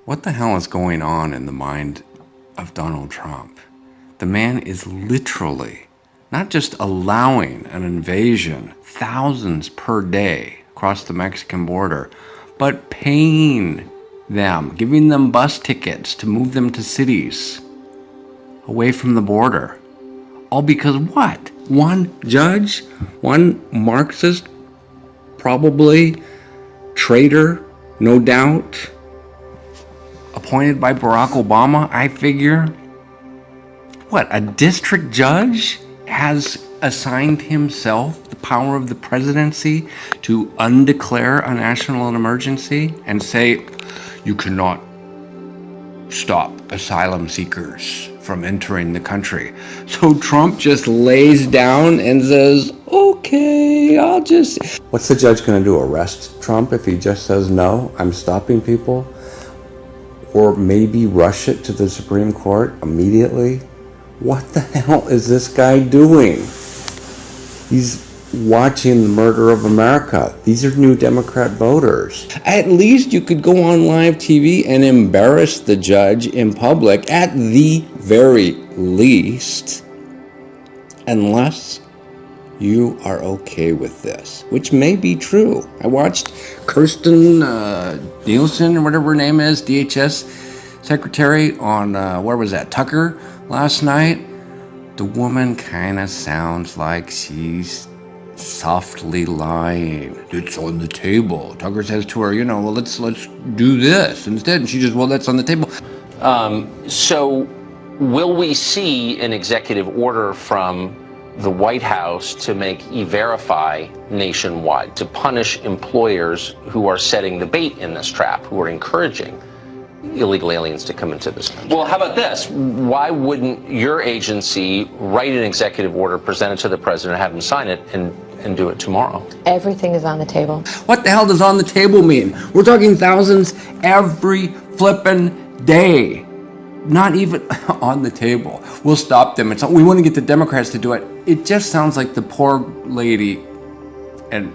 What the hell is going on in the mind of Donald Trump? The man is literally not just allowing an invasion, thousands per day across the Mexican border, but paying them, giving them bus tickets to move them to cities away from the border. All because what? One judge, one Marxist, probably traitor, no doubt, appointed by Barack Obama, I figure. What, a district judge has assigned himself the power of the presidency to undeclare a national emergency and say, you cannot stop asylum seekers from entering the country. So Trump just lays down and says, okay, I'll just... What's the judge going to do, arrest Trump if he just says, no, I'm stopping people? Or maybe rush it to the Supreme Court immediately? What the hell is this guy doing? He's watching the murder of America. These are new Democrat voters. At least you could go on live TV and embarrass the judge in public, at the very least, unless you are okay with this, which may be true. I watched Kirstjen Nielsen, or whatever her name is, DHS secretary on, where was that, Tucker last night. The woman kind of sounds like she's softly lying. It's on the table. Tucker says to her, well, let's do this instead. And she says, well, that's on the table. So will we see an executive order from the White House to make E-Verify nationwide, to punish employers who are setting the bait in this trap, who are encouraging illegal aliens to come into this country? Well, how about this? Why wouldn't your agency write an executive order, present it to the president, have him sign it, and do it tomorrow? Everything is on the table. What the hell does on the table mean? We're talking thousands every flippin' day. Not even on the table. We'll stop them. We want to get the Democrats to do it. It just sounds like the poor lady and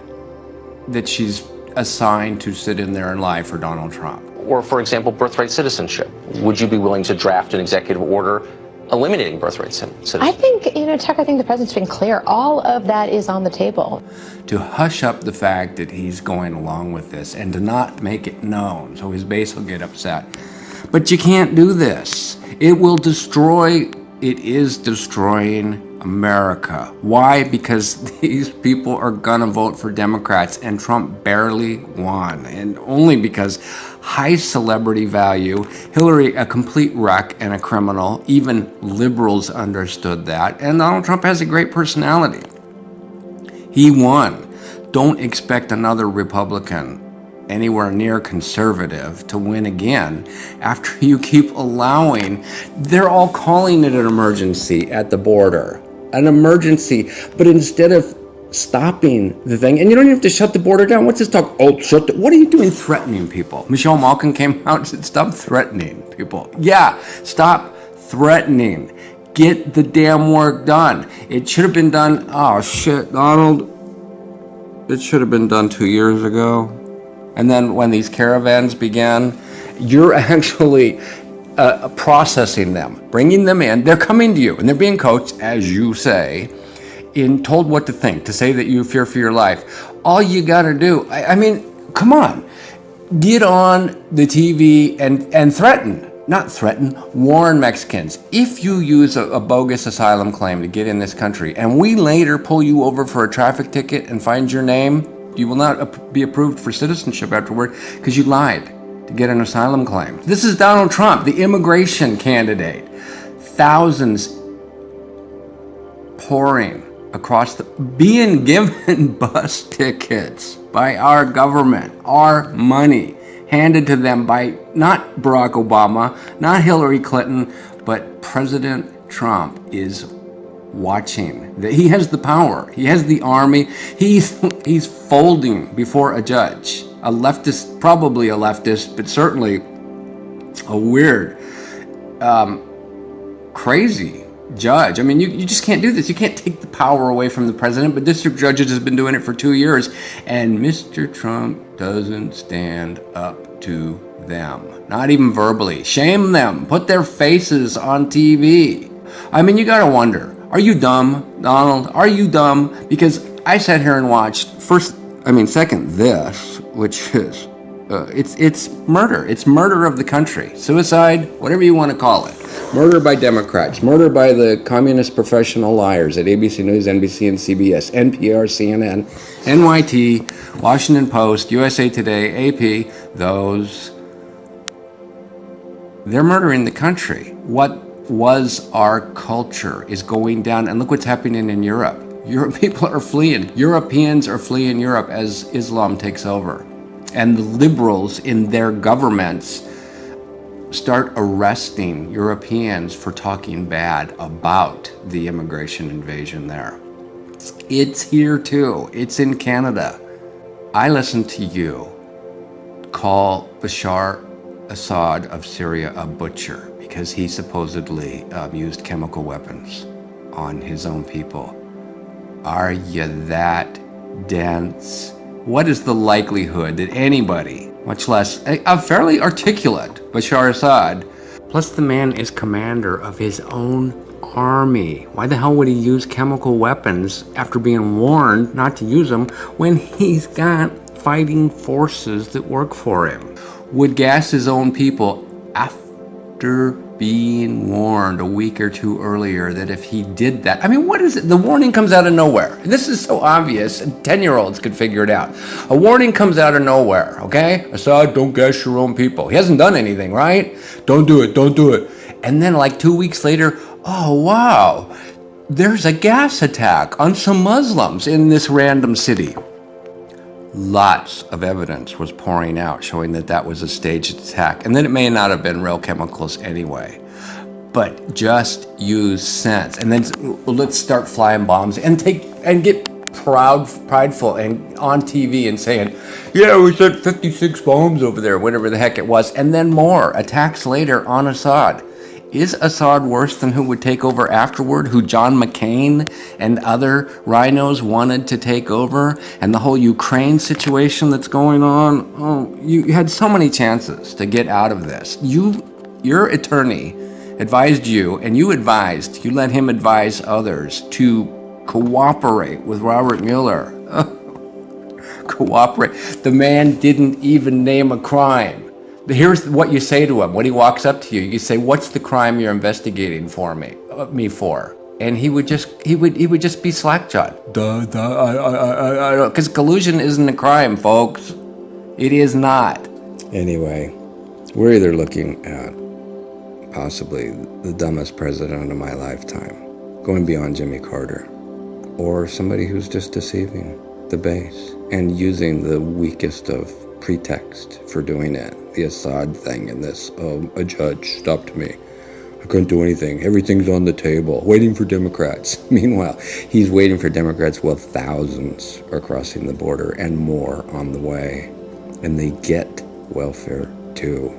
that she's assigned to sit in there and lie for Donald Trump. Or, for example, birthright citizenship. Would you be willing to draft an executive order eliminating birthright citizenship? I think, Chuck, I think the president's been clear. All of that is on the table. To hush up the fact that he's going along with this and to not make it known so his base will get upset. But you can't do this. It will destroy, it is destroying America. Why? Because these people are gonna vote for Democrats, and Trump barely won. And only because high celebrity value, Hillary a complete wreck and a criminal, even liberals understood that, and Donald Trump has a great personality. He won. Don't expect another Republican anywhere near conservative to win again after you keep allowing, they're all calling it an emergency at the border. An emergency, but instead of stopping the thing, and you don't even have to shut the border down. What's this talk? Oh, what are you doing threatening people? Michelle Malkin came out and said, stop threatening people. Yeah, stop threatening. Get the damn work done. It should have been done, oh shit, Donald, it should have been done 2 years ago. And then when these caravans began, you're actually processing them, bringing them in. They're coming to you, and they're being coached, as you say, told what to think, to say that you fear for your life. All you got to do, I mean, come on. Get on the TV and threaten, not threaten, warn Mexicans. If you use a bogus asylum claim to get in this country, and we later pull you over for a traffic ticket and find your name, you will not be approved for citizenship afterward because you lied to get an asylum claim. This is Donald Trump, the immigration candidate. Thousands pouring across being given bus tickets by our government, our money, handed to them by not Barack Obama, not Hillary Clinton, but President Trump is watching. He has the power. He has the army. He's folding before a judge, a leftist, probably a leftist, but certainly a weird, crazy judge. I mean, you just can't do this. You can't take the power away from the president, but district judges have been doing it for 2 years, and Mr. Trump doesn't stand up to them, not even verbally. Shame them. Put their faces on TV. I mean, you got to wonder, are you dumb, Donald? Are you dumb? Because I sat here and watched second this, which is, it's murder. It's murder of the country. Suicide, whatever you want to call it. Murder by Democrats. Murder by the communist professional liars at ABC News, NBC, and CBS, NPR, CNN, NYT, Washington Post, USA Today, AP. They're murdering the country. What was our culture is going down, and look what's happening in Europe. People are fleeing. Europeans are fleeing Europe as Islam takes over. And the liberals in their governments start arresting Europeans for talking bad about the immigration invasion there. It's here too. It's in Canada. I listen to you call Bashar Assad of Syria a butcher because he supposedly used chemical weapons on his own people. Are you that dense? What is the likelihood that anybody, much less a fairly articulate Bashar Assad, plus the man is commander of his own army. Why the hell would he use chemical weapons after being warned not to use them when he's got fighting forces that work for him? Would gas his own people after being warned a week or two earlier that if he did that, I mean, what is it? The warning comes out of nowhere. This is so obvious, 10-year-olds could figure it out. A warning comes out of nowhere, okay? Assad, don't gas your own people. He hasn't done anything, right? Don't do it, don't do it. And then like 2 weeks later, oh, wow, there's a gas attack on some Muslims in this random city. Lots of evidence was pouring out showing that that was a staged attack, and that it may not have been real chemicals anyway. But just use sense, and then let's start flying bombs and get prideful and on TV and saying, yeah, we sent 56 bombs over there, whatever the heck it was, and then more attacks later on Assad. Is Assad worse than who would take over afterward, who John McCain and other rhinos wanted to take over, and the whole Ukraine situation that's going on? Oh, you had so many chances to get out of this. Your attorney advised you, and you let him advise others to cooperate with Robert Mueller. Cooperate. The man didn't even name a crime. Here's what you say to him when he walks up to you. You say, "What's the crime you're investigating for me for?" And he would just be slack-jawed. Because collusion isn't a crime, folks. It is not. Anyway, we're either looking at possibly the dumbest president of my lifetime, going beyond Jimmy Carter, or somebody who's just deceiving the base and using the weakest of pretext for doing it. The Assad thing and this, a judge stopped me. I couldn't do anything. Everything's on the table, waiting for Democrats. Meanwhile, he's waiting for Democrats while thousands are crossing the border and more on the way. And they get welfare too.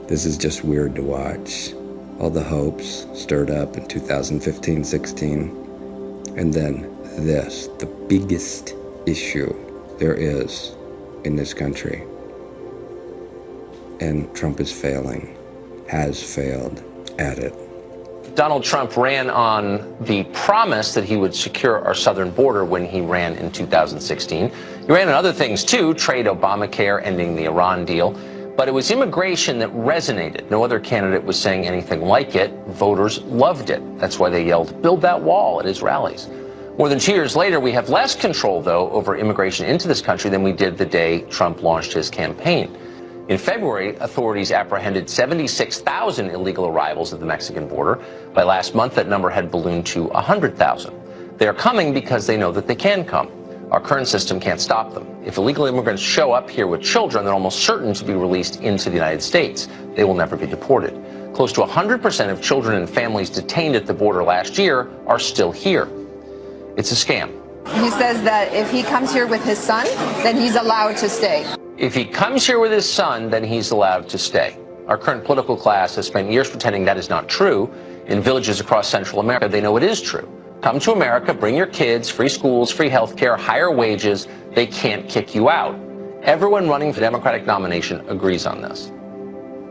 This is just weird to watch. All the hopes stirred up in 2015-16. And then this, the biggest issue there is in this country. And Trump is failing, has failed at it. Donald Trump ran on the promise that he would secure our southern border when he ran in 2016. He ran on other things too, trade, Obamacare, ending the Iran deal. But it was immigration that resonated. No other candidate was saying anything like it. Voters loved it. That's why they yelled, "Build that wall," at his rallies. More than 2 years later, we have less control, though, over immigration into this country than we did the day Trump launched his campaign. In February, authorities apprehended 76,000 illegal arrivals at the Mexican border. By last month, that number had ballooned to 100,000. They are coming because they know that they can come. Our current system can't stop them. If illegal immigrants show up here with children, they're almost certain to be released into the United States. They will never be deported. Close to 100% of children and families detained at the border last year are still here. It's a scam. He says that if he comes here with his son, then he's allowed to stay. If he comes here with his son, then he's allowed to stay. Our current political class has spent years pretending that is not true. In villages across Central America, they know it is true. Come to America, bring your kids, free schools, free health care, higher wages. They can't kick you out. Everyone running for the Democratic nomination agrees on this.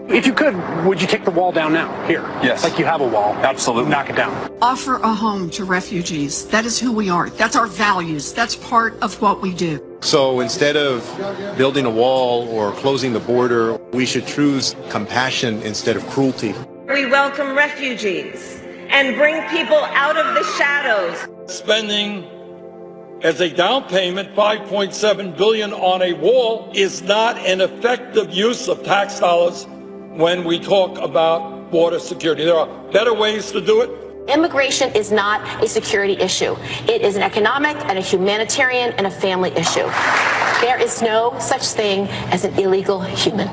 If you could, would you take the wall down now? Here. Yes. Like you have a wall. Absolutely. Knock it down. Offer a home to refugees. That is who we are. That's our values. That's part of what we do. So instead of building a wall or closing the border, we should choose compassion instead of cruelty. We welcome refugees and bring people out of the shadows. Spending as a down payment $5.7 billion on a wall is not an effective use of tax dollars when we talk about border security. There are better ways to do it. Immigration is not a security issue. It is an economic and a humanitarian and a family issue. There is no such thing as an illegal human.